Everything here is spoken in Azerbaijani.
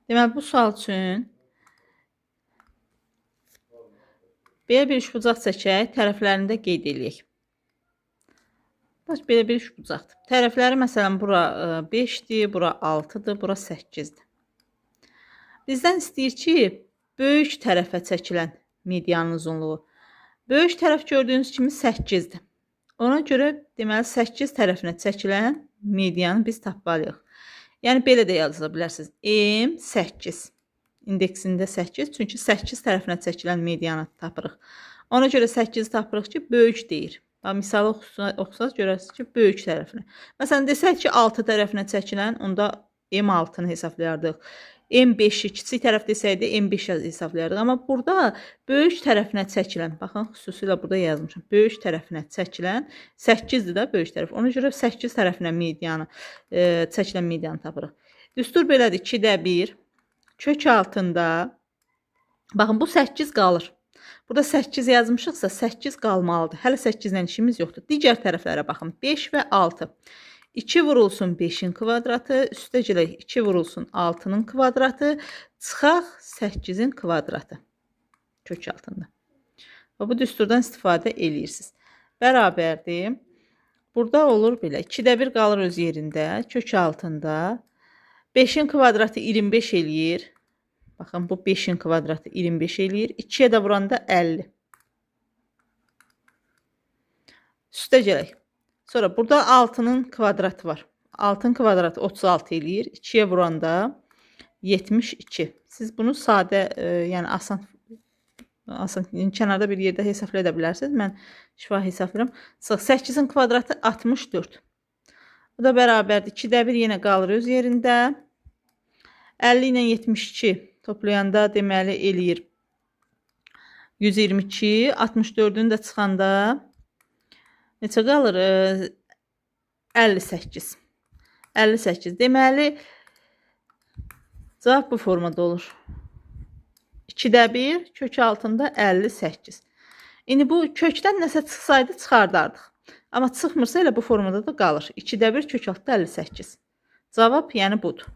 Deməli, bu sual üçün belə bir üçbucaq çəkək, tərəflərində qeyd eləyək. Bax, belə bir üçbucaqdır. Tərəfləri məsələn, bura 5-dir, bura 6-dır, bura 8-dir. Bizdən istəyir ki, böyük tərəfə çəkilən medianın uzunluğu. Böyük tərəf gördüyünüz kimi 8-dir. Ona görə deməli 8 tərəfinə çəkilən medianı biz tapmalıyıq. Yəni belə də yaza bilərsiniz. M8 indeksində 8, çünki 8 tərəfinə çəkilən medianı tapırıq. Ona görə 8 tapırıq ki, böyük deyir. Misalı oxusaz görərsiniz ki, böyük tərəfinə. Məsələn, desək ki, 6 tərəfinə çəkilən, onda M6-nı hesablayardıq. M5-i kiçik tərəf desəydi, M5-i hesablayardıq. Amma burada böyük tərəfinə çəkilən, baxın, xüsusilə burada yazmışam. Böyük tərəfinə çəkilən 8-dir də böyük tərəf. Ona görə 8 tərəfinə medianı, çəkilən medianı tapırıq. Düstur belədir, 2-də 1, kök altında, baxın, bu 8 qalır. Burada 8 yazmışıqsa 8 qalmalıdır. Hələ 8 ilə işimiz yoxdur. Digər tərəflərə baxın. 5 və 6. 2 vurulsun 5-in kvadratı, üstə gələk 2 vurulsun 6-nın kvadratı, çıxaq 8-in kvadratı. Kök altında. Və bu düsturdan istifadə eləyirsiniz. Bərabərdir. Burada olur belə. 2-də 1 qalır öz yerində, kök altında. 5-in kvadratı 25 eləyir. Baxın, bu 5-in kvadratı 25 eləyir. 2-yə də vuranda 50. Üstə gələk. Sonra burada 6-nın kvadratı var. 6-nın kvadratı 36 eləyir. 2-yə vuranda 72. Siz bunu sadə, yəni asan kənarda bir yerdə hesablaya bilərsiniz. Mən şifahi hesablayıram. 8-in kvadratı 64. Bu da bərabərdir. 2-də 1 yenə qalır öz yerində. 50 ilə 72 toplayanda deməli eləyir 122. 64-ün də çıxanda neçə qalır? 58. 58. Deməli cavab bu formada olur. 2-də 1, kök altında 58. İndi bu kökdən nəsə çıxsaydı çıxardardıq. Amma çıxmırsa elə bu formada da qalır. 2-də 1, kök altında 58. Cavab yəni budur.